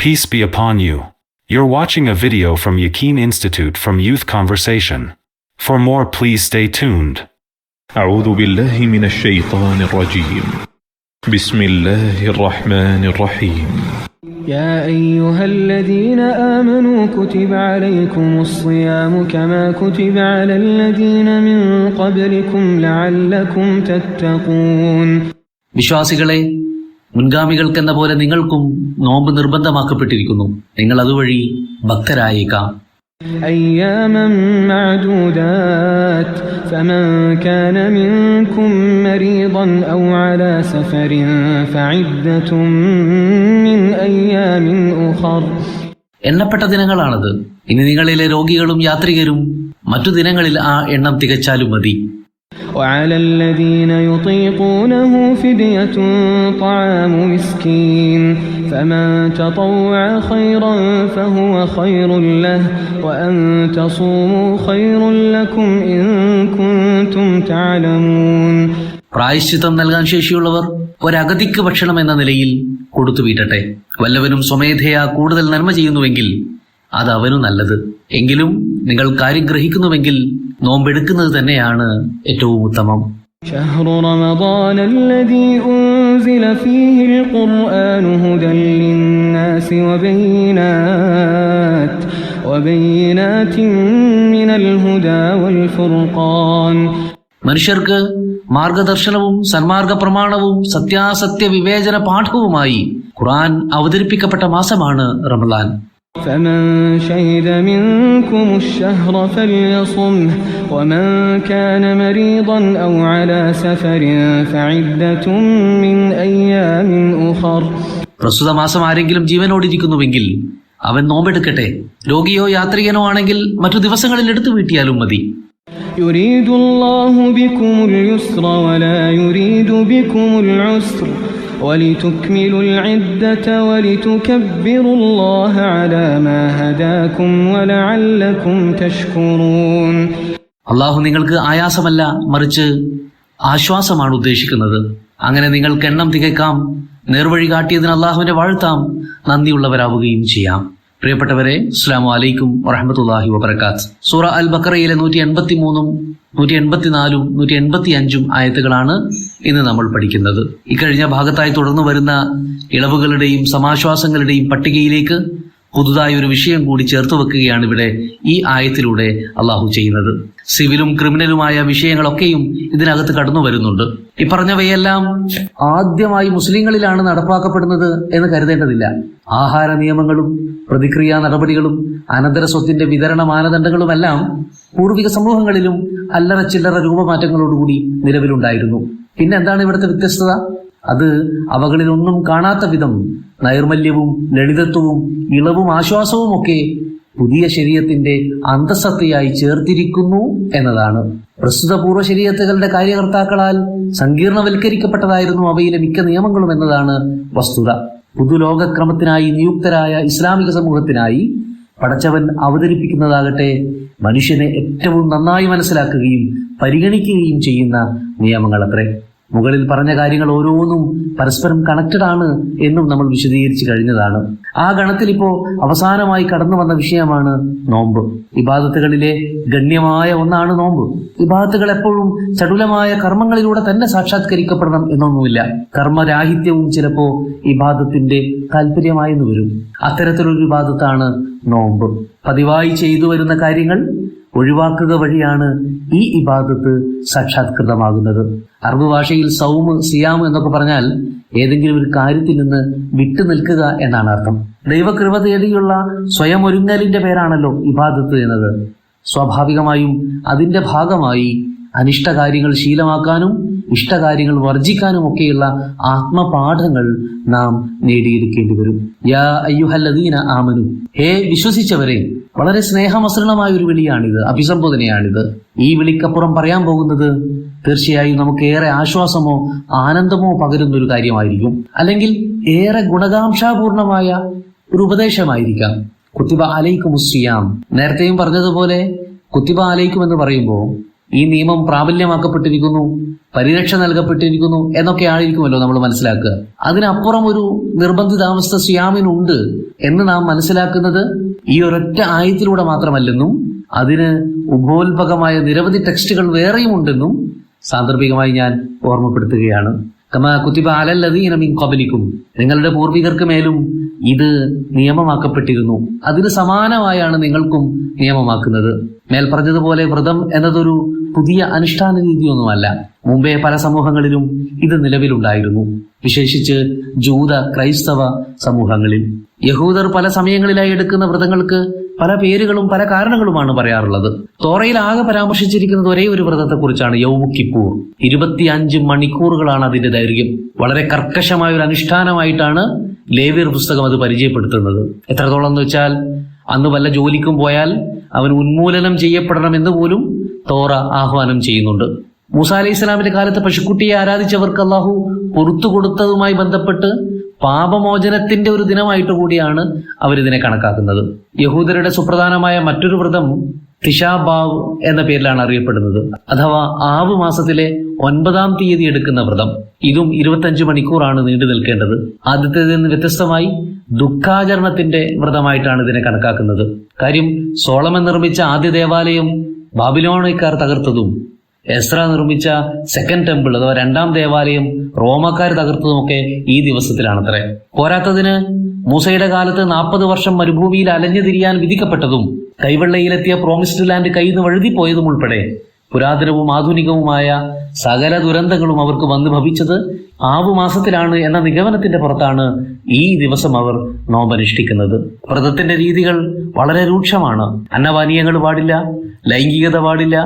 Peace be upon you. You're watching a video from Yaqeen Institute from Youth Conversation. For more, please stay tuned. أعوذ بالله من الشيطان الرجيم. بسم الله الرحمن الرحيم. يا أيها الذين آمنوا كتب عليكم الصيام كما كتب على الذين من قبلكم لعلكم تتقون. വിശ്വാസികളെ, മുൻഗാമികൾക്കെന്ന പോലെ നിങ്ങൾക്കും നോമ്പ് നിർബന്ധമാക്കപ്പെട്ടിരിക്കുന്നു. നിങ്ങൾ അതുവഴി ഭക്തരായേക്കാം. أياما معدودات فمن كان منكم مريضا أو على سفر فعدة من أيام أخر. എണ്ണപ്പെട്ട ദിനങ്ങളാണത്. ഇനി നിങ്ങളിലെ രോഗികളും യാത്രികരും മറ്റു ദിനങ്ങളിൽ ആ എണ്ണം തികച്ചാലും മതി. وعلى الذين يطيقونه فدية طعام مسكين فمن تطوع خيرا فهو خير له وأن تصوموا خير لكم إن كنتم تعلمون. പ്രായശ്ചിത്തം നൽകാൻ ശേഷിയുള്ളവർ ഒരഗതിക്ക് ഭക്ഷണം എന്ന നിലയിൽ കൊടുത്തു വീട്ടട്ടെ. വല്ലവനും സ്വമേധയാ കൂടുതൽ നന്മ ചെയ്യുന്നുവെങ്കിൽ അത് അവനു നല്ലത്. എങ്കിലും നിങ്ങൾ കാര്യം ഗ്രഹിക്കുന്നുവെങ്കിൽ നോമ്പെടുക്കുന്നത് തന്നെയാണ് ഏറ്റവും ഉത്തമം. شهر رمضان الذي أنزل فيه القرآن هدى للناس وبينات من الهدى والفرقان. മനുഷ്യർക്ക് മാർഗദർശനവും സന്മാർഗ പ്രമാണവും സത്യാസത്യ വിവേചന പാഠവുമായി ഖുർആൻ അവതരിപ്പിക്കപ്പെട്ട മാസമാണ് റമളാൻ. فمن شهد منكم الشهر فليصمه ومن كان مريضا أو على سفر فعدة من أيام أخر. പ്രസ്തുത മാസം ആരെങ്കിലും ജീവനോടിരിക്കുന്നുവെങ്കിൽ അവൻ നോമ്പെടുക്കട്ടെ. രോഗിയോ യാത്രികനോ ആണെങ്കിൽ മറ്റു ദിവസങ്ങളിൽ എടുത്തു വീട്ടിയാലും മതി. يريد الله بكم اليسر ولا يريد بكم العسر ولتكملوا العدة ولتكبروا الله على ما هداكم ولعلكم تشكرون. അള്ളാഹു നിങ്ങൾക്ക് ആയാസമല്ല, മറിച്ച് ആശ്വാസമാണ് ഉദ്ദേശിക്കുന്നത്. അങ്ങനെ നിങ്ങൾക്ക് എണ്ണം തികക്കാം, നേർവഴി കാട്ടിയതിന് അള്ളാഹുവിനെ വാഴ്ത്താം, നന്ദിയുള്ളവരാവുകയും ചെയ്യാം. പ്രിയപ്പെട്ടവരെ, അസ്സലാമു അലൈക്കും വറഹ്മത്തുള്ളാഹി വബറകാത്ത്. സൂറ അൽ ബഖറയിലെ 183, 184, 185 ആയത്തുകളാണ് ഇന്ന് നമ്മൾ പഠിക്കുന്നത്. ഇക്കഴിഞ്ഞ ഭാഗത്തായി തുടർന്നു വരുന്ന ഇളവുകളുടെയും സമാശ്വാസങ്ങളുടെയും പട്ടികയിലേക്ക് പുതുതായി ഒരു വിഷയം കൂടി ചേർത്ത് വെക്കുകയാണ് ഇവിടെ ഈ ആയത്തിലൂടെ അള്ളാഹു ചെയ്യുന്നത്. സിവിലും ക്രിമിനലുമായ വിഷയങ്ങളൊക്കെയും ഇതിനകത്ത് കടന്നു വരുന്നുണ്ട്. ഈ പറഞ്ഞവയെല്ലാം ആദ്യമായി മുസ്ലിങ്ങളിലാണ് നടപ്പാക്കപ്പെടുന്നത് എന്ന് കരുതേണ്ടതില്ല. ആഹാര നിയമങ്ങളും പ്രതിക്രിയാ നടപടികളും അനന്തര സ്വത്തിന്റെ വിതരണ മാനദണ്ഡങ്ങളുമെല്ലാം പൂർവിക സമൂഹങ്ങളിലും അല്ലറ ചില്ലറ രൂപമാറ്റങ്ങളോടുകൂടി നിലവിലുണ്ടായിരുന്നു. പിന്നെ എന്താണ് ഇവിടുത്തെ വ്യത്യസ്തത? അത് അവകളിലൊന്നും കാണാത്ത വിധം നൈർമല്യവും ലളിതത്വവും ഇളവും ആശ്വാസവും ഒക്കെ പുതിയ ശരീഅത്തിന്റെ അന്തസത്തയായി ചേർത്തിരിക്കുന്നു എന്നതാണ്. പ്രസ്തുത പൂർവ്വ ശരീഅത്തുകളുടെ കാര്യകർത്താക്കളാൽ സങ്കീർണവൽക്കരിക്കപ്പെട്ടതായിരുന്നു അവയിലെ മിക്ക നിയമങ്ങളും എന്നതാണ് വസ്തുത. പുതുലോകക്രമത്തിനായി നിയുക്തരായ ഇസ്ലാമിക സമൂഹത്തിനായി പടച്ചവൻ അവതരിപ്പിക്കുന്നതാകട്ടെ മനുഷ്യനെ ഏറ്റവും നന്നായി മനസ്സിലാക്കുകയും പരിഗണിക്കുകയും ചെയ്യുന്ന നിയമങ്ങളത്രേ. മുകളിൽ പറഞ്ഞ കാര്യങ്ങൾ ഓരോന്നും പരസ്പരം കണക്റ്റഡ് ആണ് എന്നും നമ്മൾ വിശദീകരിച്ചു കഴിഞ്ഞതാണ്. ആ ഗണത്തിൽ ഇപ്പോ അവസാനമായി കടന്നു വന്ന വിഷയമാണ് നോമ്പ്. ഇബാദത്തുകളിലെ ഗണ്യമായ ഒന്നാണ് നോമ്പ്. ഇബാദത്തുകൾ എപ്പോഴും ചടുലമായ കർമ്മങ്ങളിലൂടെ തന്നെ സാക്ഷാത്കരിക്കപ്പെടണം എന്നൊന്നുമില്ല. കർമ്മരാഹിത്യവും ചിലപ്പോ ഇബാദത്തിന്റെ താല്പര്യമായെന്ന് വരും. അത്തരത്തിലൊരു ഇബാദത്താണ് നോമ്പ്. പതിവായി ചെയ്തു വരുന്ന കാര്യങ്ങൾ ഒഴിവാക്കുക വഴിയാണ് ഈ ഇബാദത്ത് സാക്ഷാത്കൃതമാകുന്നത്. അറബ് ഭാഷയിൽ സൗമ്, സിയാം എന്നൊക്കെ പറഞ്ഞാൽ ഏതെങ്കിലും ഒരു കാര്യത്തിൽ നിന്ന് വിട്ടു നിൽക്കുക എന്നാണ് അർത്ഥം. ദൈവകൃപ തേടിയുള്ള സ്വയം ഒരുങ്ങലിന്റെ പേരാണല്ലോ ഇബാദത്ത് എന്നത്. സ്വാഭാവികമായും അതിന്റെ ഭാഗമായി അനിഷ്ടകാര്യങ്ങൾ ശീലമാക്കാനും ഇഷ്ടകാര്യങ്ങൾ വർജിക്കാനും ഒക്കെയുള്ള ആത്മപാഠങ്ങൾ നാം നേടിയെടുക്കേണ്ടി വരും. യാ അയ്യുഹല്ലദീന ആമനു, ഹേ വിശ്വസിച്ചവരെ. വളരെ സ്നേഹമസൃണമായ ഒരു വിളിയാണിത്, അഭിസംബോധനയാണിത്. ഈ വിളിക്കപ്പുറം പറയാൻ പോകുന്നത് തീർച്ചയായും നമുക്ക് ഏറെ ആശ്വാസമോ ആനന്ദമോ പകരുന്ന ഒരു കാര്യമായിരിക്കും. അല്ലെങ്കിൽ ഏറെ ഗുണകാംക്ഷാപൂർണമായ ഒരു ഉപദേശമായിരിക്കാം. കുത്തിബ അലൈക്കുമുസ്സിയാം. നേരത്തെയും പറഞ്ഞതുപോലെ കുത്തിബ അലൈക്കും എന്ന് പറയുമ്പോൾ ഈ നിയമം പ്രാബല്യമാക്കപ്പെട്ടിരിക്കുന്നു, പരിരക്ഷ നൽകപ്പെട്ടിരിക്കുന്നു എന്നൊക്കെ ആയിരിക്കുമല്ലോ നമ്മൾ മനസ്സിലാക്കുക. അതിനപ്പുറം ഒരു നിർബന്ധിതാവസ്ഥ സിയാമിനുണ്ട് എന്ന് നാം മനസ്സിലാക്കുന്നത് ഈ ഒരൊറ്റ ആയത്തിലൂടെ മാത്രമല്ലെന്നും അതിന് ഉപോത്ഭകമായ നിരവധി ടെക്സ്റ്റുകൾ വേറെയും ഉണ്ടെന്നും സാന്ദർഭികമായി ഞാൻ ഓർമ്മപ്പെടുത്തുകയാണ്. കമാ കുതിബ അലല്ലദീന മിൻ ഖബ്ലിക്കും, നിങ്ങളുടെ പൂർവികർക്ക് മേലും ഇത് നിയമമാക്കപ്പെട്ടിരുന്നു, അതിന് സമാനമായാണ് നിങ്ങൾക്കും നിയമമാക്കുന്നത്. മേൽ പറഞ്ഞതുപോലെ വ്രതം എന്നതൊരു പുതിയ അനുഷ്ഠാന രീതിയൊന്നുമല്ല. മുമ്പേ പല സമൂഹങ്ങളിലും ഇത് നിലവിലുണ്ടായിരുന്നു, വിശേഷിച്ച് ജൂത ക്രൈസ്തവ സമൂഹങ്ങളിൽ. യഹൂദർ പല സമയങ്ങളിലായി എടുക്കുന്ന വ്രതങ്ങൾക്ക് പല പേരുകളും പല കാരണങ്ങളുമാണ് പറയാറുള്ളത്. തോറയിൽ ആകെ പരാമർശിച്ചിരിക്കുന്നത് ഒരേ ഒരു വ്രതത്തെക്കുറിച്ചാണ്, യൗമു കിപ്പൂർ. 25 മണിക്കൂറുകളാണ് അതിന്റെ ദൈർഘ്യം. വളരെ കർക്കശമായ ഒരു അനുഷ്ഠാനമായിട്ടാണ് ലേവ്യർ പുസ്തകം അത് പരിചയപ്പെടുത്തുന്നത്. എത്രത്തോളം എന്ന് വെച്ചാൽ അന്ന് വല്ല ജോലിക്കും പോയാൽ അവൻ ഉന്മൂലനം ചെയ്യപ്പെടണമെന്ന് പോലും തോറ ആഹ്വാനം ചെയ്യുന്നുണ്ട്. മൂസ അലൈഹി ഇസ്ലാമിന്റെ കാലത്ത് പശുക്കുട്ടിയെ ആരാധിച്ചവർക്ക് അള്ളാഹു പുറത്തു കൊടുത്തതുമായി ബന്ധപ്പെട്ട് പാപമോചനത്തിന്റെ ഒരു ദിനമായിട്ട് കൂടിയാണ് അവരിതിനെ കണക്കാക്കുന്നത്. യഹൂദരുടെ സുപ്രധാനമായ മറ്റൊരു വ്രതം തിഷാ ബാവ് എന്ന പേരിലാണ് അറിയപ്പെടുന്നത്, അഥവാ ആവ് മാസത്തിലെ 9-ാം തീയതി എടുക്കുന്ന വ്രതം. ഇതും 25 മണിക്കൂറാണ് നീണ്ടു നിൽക്കേണ്ടത്. ആദ്യത്തേതിൽ നിന്ന് വ്യത്യസ്തമായി ദുഃഖാചരണത്തിന്റെ വ്രതമായിട്ടാണ് ഇതിനെ കണക്കാക്കുന്നത്. കാര്യം, സോളമൻ നിർമ്മിച്ച ആദ്യ ദേവാലയം ബാബിലോണിയക്കാർ തകർത്തതും എസ്ര നിർമ്മിച്ച സെക്കൻഡ് ടെമ്പിൾ അഥവാ 2-ാം ദേവാലയം റോമക്കാർ തകർത്തതുമൊക്കെ ഈ ദിവസത്തിലാണത്രേ. പോരാത്തതിന് മൂസയുടെ കാലത്ത് 40 വർഷം മരുഭൂമിയിൽ അലഞ്ഞു തിരിയാൻ വിധിക്കപ്പെട്ടതും കൈവെള്ളയിലെത്തിയ പ്രോമിസ്ഡ് ലാൻഡ് കയ്യിൽ നിന്ന് വഴുതിപ്പോയതും ഉൾപ്പെടെ പുരാതനവും ആധുനികവുമായ സകല ദുരന്തങ്ങളും അവർക്ക് വന്നു ഭവിച്ചത് ആവു മാസത്തിലാണ് എന്ന നിഗമനത്തിന്റെ പുറത്താണ് ഈ ദിവസം അവർ നോമ്പനുഷ്ഠിക്കുന്നത്. വ്രതത്തിന്റെ രീതികൾ വളരെ രൂക്ഷമാണ്. അന്നപാനീയങ്ങൾ പാടില്ല, ലൈംഗികത പാടില്ല,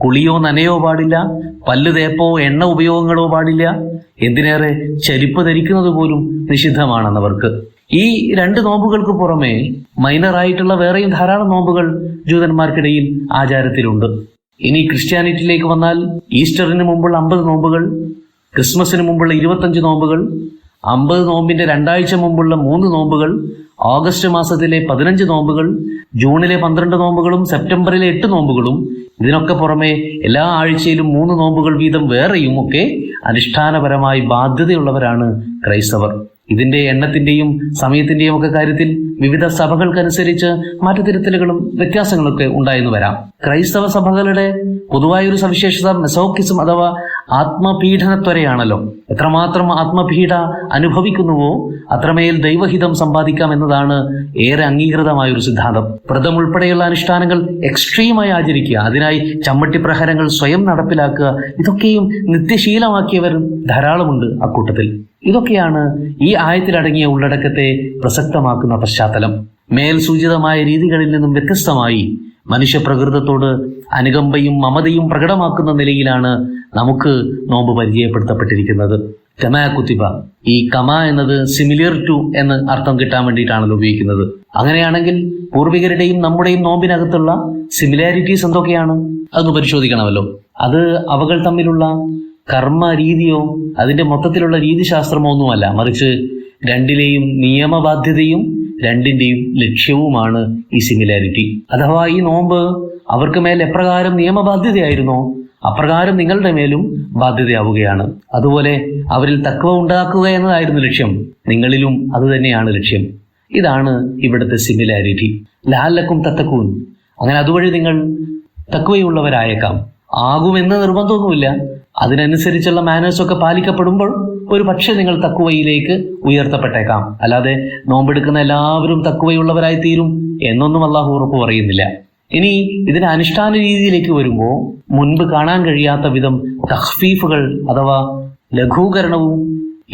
കുളിയോ നനയോ പാടില്ല, പല്ല് തേപ്പോ എണ്ണ ഉപയോഗങ്ങളോ പാടില്ല, എന്തിനേറെ ചെരുപ്പ് ധരിക്കുന്നത് പോലും നിഷിദ്ധമാണെന്നവർക്ക്. ഈ 2 നോമ്പുകൾക്ക് പുറമെ മൈനറായിട്ടുള്ള വേറെയും ധാരാളം നോമ്പുകൾ ജൂതന്മാർക്കിടയിൽ ആചാരത്തിലുണ്ട്. ഇനി ക്രിസ്ത്യാനിറ്റിയിലേക്ക് വന്നാൽ ഈസ്റ്ററിന് മുമ്പുള്ള 50 നോമ്പുകൾ, ക്രിസ്മസിന് മുമ്പുള്ള 25 നോമ്പുകൾ, 50 നോമ്പിന്റെ 2 ആഴ്ച മുമ്പുള്ള 3 നോമ്പുകൾ, ഓഗസ്റ്റ് മാസത്തിലെ 15 നോമ്പുകൾ, ജൂണിലെ 12 നോമ്പുകളും സെപ്റ്റംബറിലെ 8 നോമ്പുകളും, ഇതിനൊക്കെ പുറമെ എല്ലാ ആഴ്ചയിലും 3 നോമ്പുകൾ വീതം വേറെയും ഒക്കെ അനുഷ്ഠാനപരമായി ബാധ്യതയുള്ളവരാണ് ക്രൈസ്തവർ. ഇതിന്റെ എണ്ണത്തിന്റെയും സമയത്തിന്റെയും ഒക്കെ കാര്യത്തിൽ വിവിധ സഭകൾക്കനുസരിച്ച് മാറ്റത്തിരുത്തലുകളും വ്യത്യാസങ്ങളൊക്കെ ഉണ്ടായെന്ന് വരാം. ക്രൈസ്തവ സഭകളുടെ പൊതുവായൊരു സവിശേഷത മെസോക്കിസം അഥവാ ആത്മപീഡനത്വരയാണല്ലോ. എത്രമാത്രം ആത്മപീഡ അനുഭവിക്കുന്നുവോ അത്രമേൽ ദൈവഹിതം സമ്പാദിക്കാം എന്നതാണ് ഏറെ അംഗീകൃതമായൊരു സിദ്ധാന്തം. വ്രതം ഉൾപ്പെടെയുള്ള അനുഷ്ഠാനങ്ങൾ എക്സ്ട്രീമായി ആചരിക്കുക, അതിനായി ചമ്മട്ടി പ്രഹരങ്ങൾ സ്വയം നടപ്പിലാക്കുക, ഇതൊക്കെയും നിത്യശീലമാക്കിയവരും ധാരാളമുണ്ട് അക്കൂട്ടത്തിൽ. ഇതൊക്കെയാണ് ഈ ആയത്തിലടങ്ങിയ ഉള്ളടക്കത്തെ പ്രസക്തമാക്കുന്ന പശ്ചാത്തലം. മേൽ സൂചിതമായ രീതികളിൽ നിന്നും വ്യത്യസ്തമായി മനുഷ്യപ്രകൃതത്തോട് അനുകമ്പയും മമതയും പ്രകടമാക്കുന്ന നിലയിലാണ് നമുക്ക് നോമ്പ് പരിചയപ്പെടുത്തപ്പെട്ടിരിക്കുന്നത്. കമാ കുത്തിബ, ഈ കമ എന്നത് സിമിലർ ടു എന്ന് അർത്ഥം കിട്ടാൻ വേണ്ടിയിട്ടാണല്ലോ ഉപയോഗിക്കുന്നത്. അങ്ങനെയാണെങ്കിൽ പൂർവികരുടെയും നമ്മുടെയും നോമ്പിനകത്തുള്ള സിമിലാരിറ്റീസ് എന്തൊക്കെയാണ് അതൊന്ന് പരിശോധിക്കണമല്ലോ. അത് അവകൾ തമ്മിലുള്ള കർമ്മ രീതിയോ അതിന്റെ മൊത്തത്തിലുള്ള രീതിശാസ്ത്രമോ ഒന്നുമല്ല, മറിച്ച് രണ്ടിലെയും നിയമബാധ്യതയും രണ്ടിന്റെയും ലക്ഷ്യവുമാണ് ഈ സിമിലാരിറ്റി. അഥവാ ഈ നോമ്പ് അവർക്ക് മേൽ എപ്രകാരം നിയമബാധ്യതയായിരുന്നോ അപ്രകാരം നിങ്ങളുടെ മേലും ബാധ്യതയാവുകയാണ്. അതുപോലെ അവരിൽ തഖ്വ ഉണ്ടാക്കുക എന്നതായിരുന്നു ലക്ഷ്യം, നിങ്ങളിലും അതുതന്നെയാണ് ലക്ഷ്യം. ഇതാണ് ഇവിടുത്തെ സിമിലാരിറ്റി. ലഅല്ലക്കും തത്തഖൂൻ, അങ്ങനെ അതുവഴി നിങ്ങൾ തഖ്വയുള്ളവരായേക്കാം. ആകുമെന്ന് നിർബന്ധമൊന്നുമില്ല, അതിനനുസരിച്ചുള്ള മാനേഴ്സ് ഒക്കെ പാലിക്കപ്പെടുമ്പോൾ ഒരു പക്ഷേ നിങ്ങൾ തഖ്വയിലേക്ക് ഉയർത്തപ്പെട്ടേക്കാം. അല്ലാതെ നോമ്പെടുക്കുന്ന എല്ലാവരും തഖ്വയുള്ളവരായി തീരും എന്നൊന്നും അള്ളാഹു ഉറപ്പ് പറയുന്നില്ല. ഇനി ഇതിന്റെ അനുഷ്ഠാന രീതിയിലേക്ക് വരുമ്പോൾ മുൻപ് കാണാൻ കഴിയാത്ത വിധം തഖ്ഫീഫുകൾ അഥവാ ലഘൂകരണവും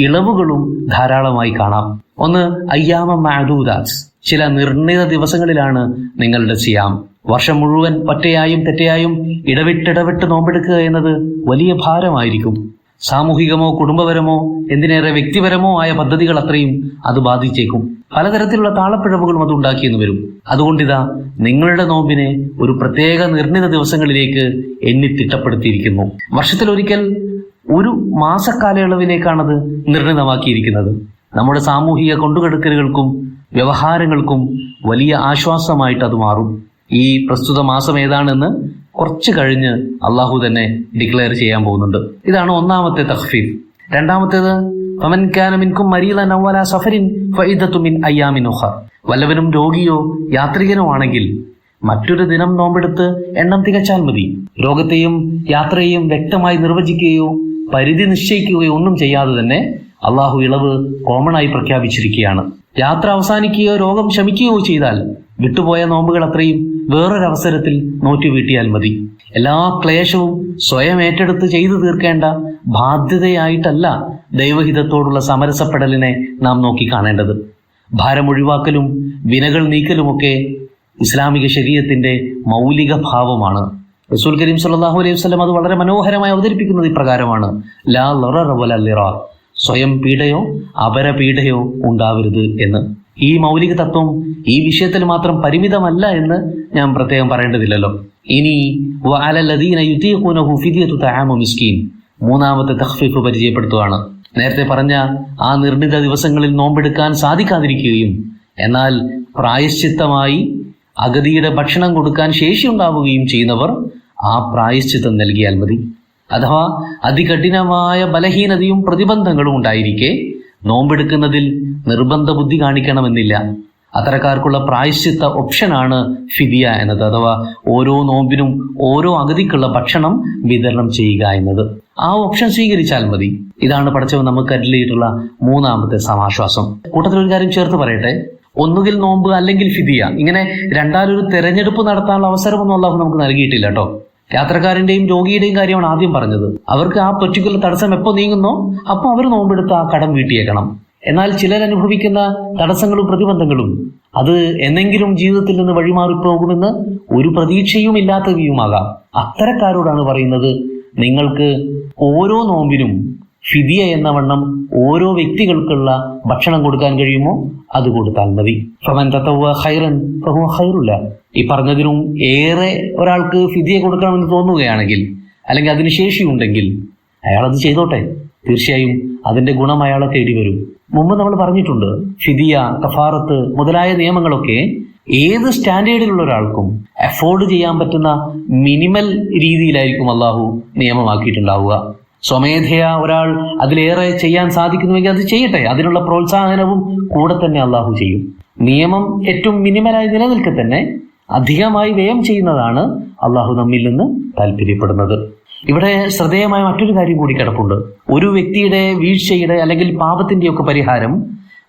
ഇളവുകളും ധാരാളമായി കാണാം. ഒന്ന്, അയ്യാമ മഅദൂദാത്ത്, ചില നിർണിത ദിവസങ്ങളിലാണ് നിങ്ങളുടെ സിയാം. വർഷം മുഴുവൻ ഒറ്റയായും തെറ്റയായും ഇടവിട്ടിടവിട്ട് നോമ്പെടുക്കുക എന്നത് വലിയ ഭാരമായിരിക്കും. സാമൂഹികമോ കുടുംബപരമോ എന്തിനേറെ വ്യക്തിപരമോ ആയ പദ്ധതികൾ അത്രയും അത് ബാധിച്ചേക്കും. പലതരത്തിലുള്ള താളപ്പിഴവുകളും അത് ഉണ്ടാക്കിയെന്ന് വരും. അതുകൊണ്ടിതാ നിങ്ങളുടെ നോമ്പിനെ ഒരു പ്രത്യേക നിർണിത ദിവസങ്ങളിലേക്ക് എണ്ണി തിട്ടപ്പെടുത്തിയിരിക്കുന്നു. വർഷത്തിലൊരിക്കൽ ഒരു മാസക്കാലയളവിലേക്കാണത് നിർണിതമാക്കിയിരിക്കുന്നത്. നമ്മുടെ സാമൂഹിക കൊണ്ടുകെടുക്കലുകൾക്കും വ്യവഹാരങ്ങൾക്കും വലിയ ആശ്വാസമായിട്ട് അത് മാറും. ഈ പ്രസ്തുത മാസം ഏതാണെന്ന് കുറച്ച് കഴിഞ്ഞ് അള്ളാഹു തന്നെ ഡിക്ലെയർ ചെയ്യാൻ പോകുന്നുണ്ട്. ഇതാണ് ഒന്നാമത്തെ തഖ്ഫീഫ്. രണ്ടാമത്തേത് ഫമൻ കാന മിൻകും മരീദൻ ഔ അലാ സഫരിൻ ഫഇദത്തു മിൻ അയ്യാമിൻ ഉഖർ. വല്ലവനും രോഗിയോ യാത്രികനോ ആണെങ്കിൽ മറ്റൊരു ദിനം നോമ്പെടുത്ത് എണ്ണം തികച്ചാൽ മതി. രോഗത്തെയും യാത്രയെയും വ്യക്തമായി നിർവചിക്കുകയോ പരിധി നിശ്ചയിക്കുകയോ ഒന്നും ചെയ്യാതെ തന്നെ അള്ളാഹു ഇളവ് കോമണായി പ്രഖ്യാപിച്ചിരിക്കുകയാണ്. യാത്ര അവസാനിക്കുകയോ രോഗം ശമിക്കുകയോ ചെയ്താൽ വിട്ടുപോയ നോമ്പുകൾ അത്രയും വേറൊരവസരത്തിൽ നോറ്റുവീട്ടിയാൽ മതി. എല്ലാ ക്ലേശവും സ്വയം ഏറ്റെടുത്ത് ചെയ്തു തീർക്കേണ്ട ബാധ്യതയായിട്ടല്ല ദൈവഹിതത്തോടുള്ള സമരസപ്പെടലിനെ നാം നോക്കിക്കാണേണ്ടത്. ഭാരം ഒഴിവാക്കലും വിനകൾ നീക്കലുമൊക്കെ ഇസ്ലാമിക ശരീഅത്തിന്റെ മൗലിക ഭാവമാണ്. റസൂൽ കരീം സല്ലല്ലാഹു അലൈഹി വസല്ലം അത് വളരെ മനോഹരമായി അവതരിപ്പിക്കുന്നത് ഇപ്രകാരമാണ്: ലാ ലററ വലാ ലിറാർ. സ്വയം പീഡയോ അപരപീഡയോ ഉണ്ടാവരുത് എന്ന്. ഈ മൗലിക തത്വം ഈ വിഷയത്തിൽ മാത്രം പരിമിതമല്ല എന്ന് ഞാൻ പ്രത്യേകം പറയേണ്ടതില്ലല്ലോ. ഇനി വഅലല്ലദീന യുതീഖൂനഹു ഫിദിയത്തു തആമു മിസ്കീൻ, മൂന്നാമത്തെ തഖ്ഫീഫ് പരിചയപ്പെടുത്തുകയാണ്. നേരത്തെ പറഞ്ഞ ആ നിർണിത ദിവസങ്ങളിൽ നോമ്പെടുക്കാൻ സാധിക്കാതിരിക്കുകയും എന്നാൽ പ്രായശ്ചിത്തമായി അഗതിയുടെ ഭക്ഷണം കൊടുക്കാൻ ശേഷിയുണ്ടാവുകയും ചെയ്യുന്നവർ ആ പ്രായശ്ചിത്തം നൽകിയാൽ മതി. അഥവാ അതികഠിനമായ ബലഹീനതയും പ്രതിബന്ധങ്ങളും ഉണ്ടായിരിക്കെ നോമ്പെടുക്കുന്നതിൽ നിർബന്ധ ബുദ്ധി കാണിക്കണമെന്നില്ല. അത്തരക്കാർക്കുള്ള പ്രായശ്ചിത്ത ഓപ്ഷനാണ് ഫിദിയ എന്നത്, അഥവാ ഓരോ നോമ്പിനും ഓരോ അഗതിക്കുള്ള ഭക്ഷണം വിതരണം ചെയ്യുക എന്നത്. ആ ഓപ്ഷൻ സ്വീകരിച്ചാൽ മതി. ഇതാണ് പടച്ചവൻ നമുക്ക് അരുളിയിട്ടുള്ള മൂന്നാമത്തെ സമാശ്വാസം. കൂട്ടത്തിലൊരു കാര്യം ചേർത്ത് പറയട്ടെ, ഒന്നുകിൽ നോമ്പ് അല്ലെങ്കിൽ ഫിദിയ, ഇങ്ങനെ രണ്ടാലൊരു തെരഞ്ഞെടുപ്പ് നടത്താനുള്ള അവസരമൊന്നും അല്ലാഹു നമുക്ക് നൽകിയിട്ടില്ല കേട്ടോ. യാത്രക്കാരന്റെയും രോഗിയുടെയും കാര്യമാണ് ആദ്യം പറഞ്ഞത്. അവർക്ക് ആ പെർട്ടിക്കുലർ തടസ്സം എപ്പോൾ നീങ്ങുന്നോ അപ്പോൾ അവർ നോമ്പെടുത്ത് ആ കടം വീട്ടിയേക്കണം. എന്നാൽ ചിലർ അനുഭവിക്കുന്ന തടസ്സങ്ങളും പ്രതിബന്ധങ്ങളും അത് എന്നെങ്കിലും ജീവിതത്തിൽ നിന്ന് വഴിമാറിപ്പോകുമെന്ന് ഒരു പ്രതീക്ഷയും ഇല്ലാത്തവയുമാകാം. അത്തരക്കാരോടാണ് പറയുന്നത്, നിങ്ങൾക്ക് ഓരോ നോമ്പിനും ഫിദിയ എന്ന വണ്ണം ഓരോ വ്യക്തികൾക്കുള്ള ഭക്ഷണം കൊടുക്കാൻ കഴിയുമോ അത് കൊടുത്താൽ മതി. ഫമൻ തതവ്വഅ ഖൈറൻ ഫഹുവ ഖൈറുല്ല. ഈ പറഞ്ഞതിനും ഏറെ ഒരാൾക്ക് ഫിദിയ കൊടുക്കണമെന്ന് തോന്നുകയാണെങ്കിൽ അല്ലെങ്കിൽ അതിന് ശേഷിയുണ്ടെങ്കിൽ അയാളത് ചെയ്തോട്ടെ. തീർച്ചയായും അതിന്റെ ഗുണം അയാളെ തേടി വരും. മുമ്പ് നമ്മൾ പറഞ്ഞിട്ടുണ്ട്, ഫിദിയ, കഫാറത്ത് മുതലായ നിയമങ്ങളൊക്കെ ഏത് സ്റ്റാൻഡേർഡിലുള്ള ഒരാൾക്കും അഫോർഡ് ചെയ്യാൻ പറ്റുന്ന മിനിമൽ രീതിയിലായിരിക്കും അള്ളാഹു നിയമമാക്കിയിട്ടുണ്ടാവുക. സ്വമേധയാ ഒരാൾ അതിലേറെ ചെയ്യാൻ സാധിക്കുന്നുവെങ്കിൽ അത് ചെയ്യട്ടെ. അതിനുള്ള പ്രോത്സാഹനവും കൂടെ തന്നെ അള്ളാഹു ചെയ്യും. നിയമം ഏറ്റവും മിനിമലായി നിലനിൽക്കെ തന്നെ അധികമായി വ്യയം ചെയ്യുന്നതാണ് അള്ളാഹു നമ്മിൽ നിന്ന് താല്പര്യപ്പെടുന്നത്. ഇവിടെ ശ്രദ്ധേയമായ മറ്റൊരു കാര്യം കൂടി കിടപ്പുണ്ട്. ഒരു വ്യക്തിയുടെ വീഴ്ചയുടെ അല്ലെങ്കിൽ പാപത്തിന്റെയൊക്കെ പരിഹാരം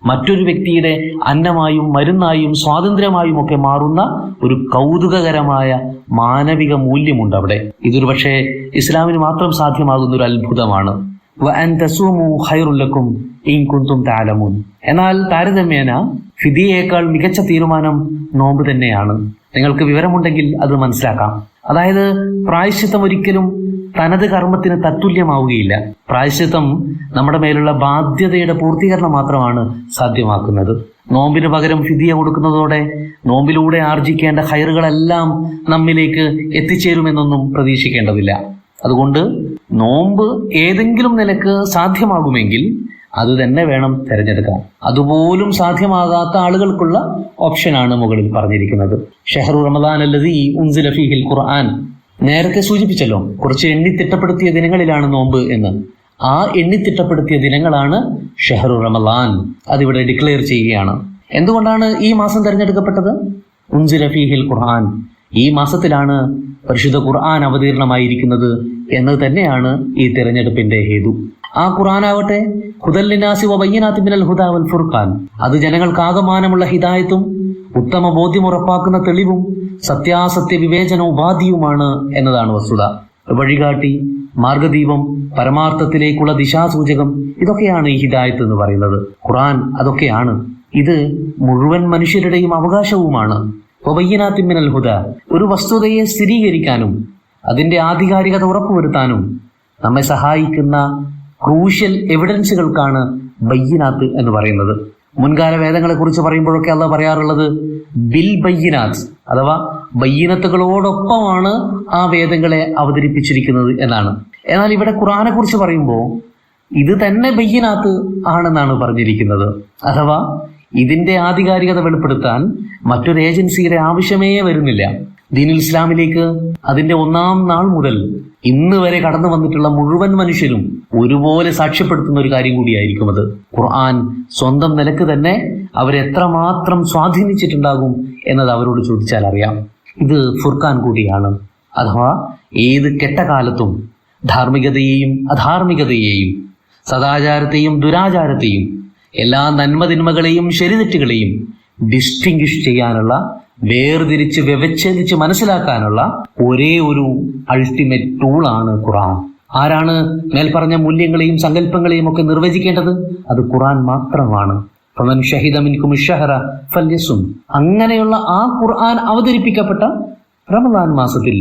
മറ്റൊരു വ്യക്തിയുടെ അന്നമായും മരുന്നായും സ്വാതന്ത്ര്യമായും ഒക്കെ മാറുന്ന ഒരു കൗതുകകരമായ മാനവിക മൂല്യമുണ്ട് അവിടെ. ഇതൊരു പക്ഷേ ഇസ്ലാമിന് മാത്രം സാധ്യമാകുന്ന ഒരു അത്ഭുതമാണ്. വഅൻ തസൂമു ഖൈറുൽ ലക്കും ഇൻ കുൻതും തഅലമൂൻ. എന്നാൽ താരതമ്യേന ഫിദിയയേക്കാൾ മികച്ച തീരുമാനം നോമ്പ് തന്നെയാണ്. നിങ്ങൾക്ക് വിവരമുണ്ടെങ്കിൽ അത് മനസ്സിലാക്കാം. അതായത് പ്രായശ്ചിത്തം ഒരിക്കലും തനത് കർമ്മത്തിന് തത്തുല്യമാവുകയില്ല. പ്രായശ്ചിത്തം നമ്മുടെ മേലുള്ള ബാധ്യതയുടെ പൂർത്തീകരണം മാത്രമാണ് സാധ്യമാക്കുന്നത്. നോമ്പിന് പകരം ഫിദിയ കൊടുക്കുന്നതോടെ നോമ്പിലൂടെ ആർജിക്കേണ്ട ഖൈറുകളെല്ലാം നമ്മിലേക്ക് എത്തിച്ചേരുമെന്നൊന്നും പ്രതീക്ഷിക്കേണ്ടതില്ല. അതുകൊണ്ട് നോമ്പ് ഏതെങ്കിലും നിലക്ക് സാധ്യമാകുമെങ്കിൽ അത് തന്നെ വേണം തിരഞ്ഞെടുക്കാൻ. അതുപോലും സാധ്യമാകാത്ത ആളുകൾക്കുള്ള ഓപ്ഷനാണ് മുകളിൽ പറഞ്ഞിരിക്കുന്നത്. ഷഹ്റു റമദാൻ അല്ലദീ ഉൻസില ഫീഹിൽ ഖുർആൻ. നേരത്തെ സൂചിപ്പിച്ചല്ലോ, കുറച്ച് എണ്ണിത്തിട്ടപ്പെടുത്തിയ ദിനങ്ങളിലാണ് നോമ്പ് എന്ന്. ആ എണ്ണിത്തിട്ടപ്പെടുത്തിയ ദിനങ്ങളാണ് ഷഹ്റു റമദാൻ. അതിവിടെ ഡിക്ലെയർ ചെയ്യുകയാണ്. എന്തുകൊണ്ടാണ് ഈ മാസം തിരഞ്ഞെടുക്കപ്പെട്ടത്? ഉൻസില ഫീഹിൽ ഖുർആൻ. ഈ മാസത്തിലാണ് പരിശുദ്ധ ഖുർആൻ അവതീർണമായിരിക്കുന്നത് എന്ന് തന്നെയാണ് ഈ തിരഞ്ഞെടുപ്പിന്റെ ഹേതു. ആ ഖുർആനാവട്ടെ ഹുദൽ ലിന്നാസി വബയ്യിനാത്തിൻ മിനൽ ഹുദാ വൽ ഫുർഖാൻ, അത് ജനങ്ങൾക്കാകമാനമുള്ള ഹിദായത്തും ഉത്തമ ബോധ്യം ഉറപ്പാക്കുന്ന തെളിവും സത്യാസത്യ വിവേചന ഉപാധിയുമാണ് എന്നതാണ് വസ്തുത. വഴികാട്ടി, മാർഗദീപം, പരമാർത്ഥത്തിലേക്കുള്ള ദിശാസൂചകം, ഇതൊക്കെയാണ് ഈ ഹിദായത്ത് എന്ന് പറയുന്നത്. ഖുർആൻ അതൊക്കെയാണ്. ഇത് മുഴുവൻ മനുഷ്യരുടെയും അവകാശവുമാണ്. വബയ്യിനാത്തിൻ മിനൽ ഹുദാ, ഒരു വസ്തുതയെ സ്ഥിരീകരിക്കാനും അതിന്റെ ആധികാരികത ഉറപ്പുവരുത്താനും നമ്മെ സഹായിക്കുന്ന ക്രൂഷ്യൽ എവിഡൻസുകൾക്കാണ് ബയ്യിനാത്ത് എന്ന് പറയുന്നത്. മുൻകാല വേദങ്ങളെ കുറിച്ച് പറയുമ്പോഴൊക്കെ അള്ളാഹ് പറയാറുള്ളത് ബിൽ ബയ്യിനാത്ത്, അഥവാ ബയ്യിനത്തുകളോടൊപ്പമാണ് ആ വേദങ്ങളെ അവതരിപ്പിച്ചിരിക്കുന്നത് എന്നാണ്. എന്നാൽ ഇവിടെ ഖുർആനെ കുറിച്ച് പറയുമ്പോൾ ഇത് തന്നെ ബയ്യിനാത്ത് ആണെന്നാണ് പറഞ്ഞിരിക്കുന്നത്. അഥവാ ഇതിന്റെ ആധികാരികത വെളിപ്പെടുത്താൻ മറ്റൊരു ഏജൻസിയുടെ ആവശ്യമേ വരുന്നില്ല. ദീനുൽ ഇസ്ലാമിലേക്ക് അതിന്റെ ഒന്നാം നാൾ മുതൽ ഇന്ന് വരെ കടന്നു വന്നിട്ടുള്ള മുഴുവൻ മനുഷ്യരും ഒരുപോലെ സാക്ഷ്യപ്പെടുത്തുന്ന ഒരു കാര്യം കൂടിയായിരിക്കും അത്. ഖുർആൻ സ്വന്തം നിലക്ക് തന്നെ അവരെത്രമാത്രം സ്വാധീനിച്ചിട്ടുണ്ടാകും എന്നത് അവരോട് ചോദിച്ചാൽ അറിയാം. ഇത് ഫുർഖാൻ കൂടിയാണ്. അഥവാ ഏത് കെട്ട കാലത്തും ധാർമ്മികതയെയും അധാർമികതയെയും, സദാചാരത്തെയും ദുരാചാരത്തെയും, എല്ലാ നന്മതിന്മകളെയും ശരിതെറ്റുകളെയും ഡിസ്റ്റിങ്വിഷ് ചെയ്യാനുള്ള, വേർതിരിച്ച് വ്യവച്ഛേദിച്ച് മനസ്സിലാക്കാനുള്ള ഒരേ ഒരു അൾട്ടിമേറ്റ് ടൂളാണ് ഖുർആൻ. ആരാണ് മേൽപ്പറഞ്ഞ മൂല്യങ്ങളെയും സങ്കല്പങ്ങളെയും ഒക്കെ നിർവചിക്കേണ്ടത്? അത് ഖുർആൻ മാത്രമാണ്. ഫമൻ ഷഹിദ മിൻകും അശ്ശഹറ ഫല്യസും. അങ്ങനെയുള്ള ആ ഖുർആൻ അവതരിപ്പിക്കപ്പെട്ട റമദാൻ മാസത്തിൽ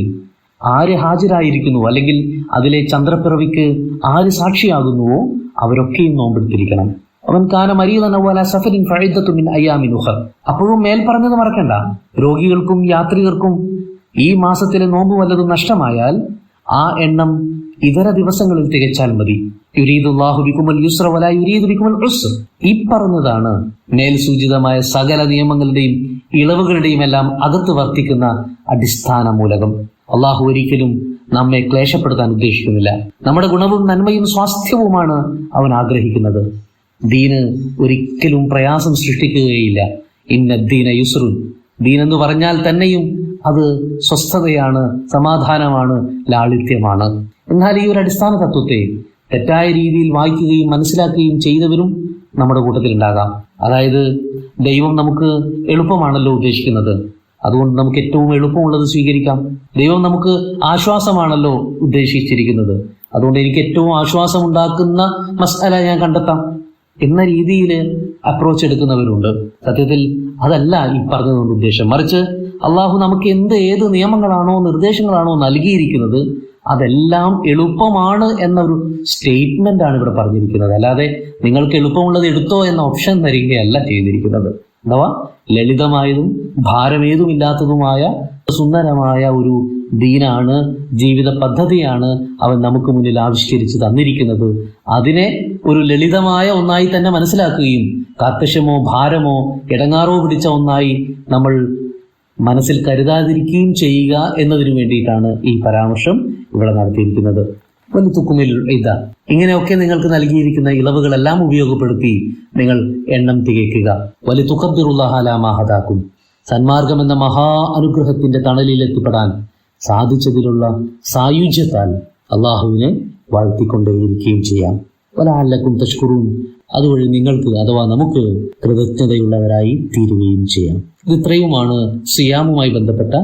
ആര് ഹാജരായിരിക്കുന്നു, അല്ലെങ്കിൽ അതിലെ ചന്ദ്രപ്പിറവിക്ക് ആര് സാക്ഷിയാകുന്നുവോ അവരൊക്കെയും നോമ്പെടുത്തിരിക്കണം. അവൻ കാന മരീദൻ ഔ അലാ സഫരിൻ ഫഇദ്ദത്തുൻ മിൻ അയ്യാമിൻ ഉഖർ. അപ്പോഴും മേൽ പറഞ്ഞത് മറക്കണ്ട. രോഗികൾക്കും യാത്രികർക്കും ഈ മാസത്തിലെ നോമ്പ് വല്ലതും നഷ്ടമായാൽ ആ എണ്ണം ഇതര ദിവസങ്ങളിൽ തികച്ചാൽ മതി. യുരീദുല്ലാഹു ബികുമുൽ യുസ്ര വലാ യുരീദു ബികുമുൽ ഉസ്ർ. ഈ പറഞ്ഞതാണ് മേൽ സൂചിതമായ സകല നിയമങ്ങളുടെയും ഇളവുകളുടെയും എല്ലാം അകത്ത് വർത്തിക്കുന്ന അടിസ്ഥാന മൂലകം. അള്ളാഹു ഒരിക്കലും നമ്മെ ക്ലേശപ്പെടുത്താൻ ഉദ്ദേശിക്കുന്നില്ല. നമ്മുടെ ഗുണവും നന്മയും സ്വാസ്ഥ്യവുമാണ് അവൻ ആഗ്രഹിക്കുന്നത്. ദീന് ഒരിക്കലും പ്രയാസം സൃഷ്ടിക്കുകയില്ല. ഇന്ന ദീന യുസ്റുൻ. ദീൻ എന്ന് പറഞ്ഞാൽ തന്നെയും അത് സ്വസ്ഥതയാണ്, സമാധാനമാണ്, ലാളിത്യമാണ്. എന്നാൽ ഈ ഒരു അടിസ്ഥാന തത്വത്തെ തെറ്റായ രീതിയിൽ വായിക്കുകയും മനസ്സിലാക്കുകയും ചെയ്തവരും നമ്മുടെ കൂട്ടത്തിലുണ്ടാകാം. അതായത് ദൈവം നമുക്ക് എളുപ്പമാണല്ലോ ഉദ്ദേശിക്കുന്നത്, അതുകൊണ്ട് നമുക്ക് ഏറ്റവും എളുപ്പമുള്ളത് സ്വീകരിക്കാം. ദൈവം നമുക്ക് ആശ്വാസമാണല്ലോ ഉദ്ദേശിച്ചിരിക്കുന്നത്, അതുകൊണ്ട് എനിക്ക് ഏറ്റവും ആശ്വാസമുണ്ടാക്കുന്ന മസ്അല ഞാൻ കണ്ടെത്താം എന്ന രീതിയിൽ അപ്രോച്ച് എടുക്കുന്നവരുണ്ട്. സത്യത്തിൽ അതല്ല ഈ പറഞ്ഞതുകൊണ്ട് ഉദ്ദേശം. മറിച്ച് അള്ളാഹു നമുക്ക് ഏത് നിയമങ്ങളാണോ നിർദ്ദേശങ്ങളാണോ നൽകിയിരിക്കുന്നത് അതെല്ലാം എളുപ്പമാണ് എന്നൊരു സ്റ്റേറ്റ്മെന്റ് ആണ് ഇവിടെ പറഞ്ഞിരിക്കുന്നത്. അല്ലാതെ നിങ്ങൾക്ക് എളുപ്പമുള്ളത് എടുത്തോ എന്ന ഓപ്ഷൻ തരികയല്ല ചെയ്തിരിക്കുന്നത്. അഥവാ ലളിതമായതും ഭാരമേതുമില്ലാത്തതുമായ സുന്ദരമായ ഒരു ദീനാണ്, ജീവിത പദ്ധതിയാണ് അവൻ നമുക്ക് മുന്നിൽ ആവിഷ്കരിച്ച് തന്നിരിക്കുന്നത്. അതിനെ ഒരു ലളിതമായ ഒന്നായി തന്നെ മനസ്സിലാക്കുകയും കർക്കശമോ ഭാരമോ ഇടങ്ങാറോ പിടിച്ച ഒന്നായി നമ്മൾ മനസ്സിൽ കരുതാതിരിക്കുകയും ചെയ്യുക എന്നതിനു വേണ്ടിയിട്ടാണ് ഈ പരാമർശം ഇവിടെ നടത്തിയിരിക്കുന്നത്. വലിതുക്കുമിൽ ഇദ. ഇങ്ങനെയൊക്കെ നിങ്ങൾക്ക് നൽകിയിരിക്കുന്ന ഇളവുകളെല്ലാം ഉപയോഗപ്പെടുത്തി നിങ്ങൾ എണ്ണം തികയ്ക്കുക. വലിതുഖബ്ബിറുല്ലാഹ അലാ മാ ഹദാക്കും. സന്മാർഗം എന്ന മഹാ അനുഗ്രഹത്തിന്റെ തണലിൽ എത്തിപ്പെടാൻ സാധിച്ചതിലുള്ള സായുജ്യത്താൽ അള്ളാഹുവിനെ വാഴ്ത്തിക്കൊണ്ടേയിരിക്കുകയും ചെയ്യാം. വലഅല്ലക്കും തഷ്കുറൂൻ. അതുവഴി നിങ്ങൾക്ക് അഥവാ നമുക്ക് കൃതജ്ഞതയുള്ളവരായി തീരുകയും ചെയ്യാം. ഇത്രയുമാണ് സിയാമുമായി ബന്ധപ്പെട്ട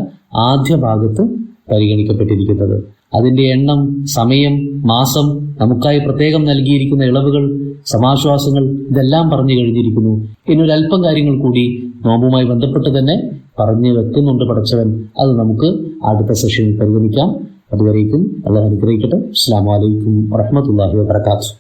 ആദ്യ ഭാഗത്ത് പരിഗണിക്കപ്പെട്ടിരിക്കുന്നത്. അതിന്റെ എണ്ണം, സമയം, മാസം, നമുക്കായി പ്രത്യേകം നൽകിയിരിക്കുന്ന ഇളവുകൾ, സമാശ്വാസങ്ങൾ ഇതെല്ലാം പറഞ്ഞു കഴിഞ്ഞിരിക്കുന്നു. ഇനിയൊരല്പം കാര്യങ്ങൾ കൂടി നോമ്പുമായി ബന്ധപ്പെട്ട് തന്നെ പറഞ്ഞു വെക്കുന്നുണ്ട് പടച്ചവൻ. അത് നമുക്ക് അടുത്ത സെഷനിൽ പരിഗണിക്കാം. അതുവരേക്കും അല്ലാഹു അനുഗ്രഹിക്കട്ടെ. അസ്സലാമു അലൈക്കും വറഹ്മത്തുള്ളാഹി വബറകാതുഹു.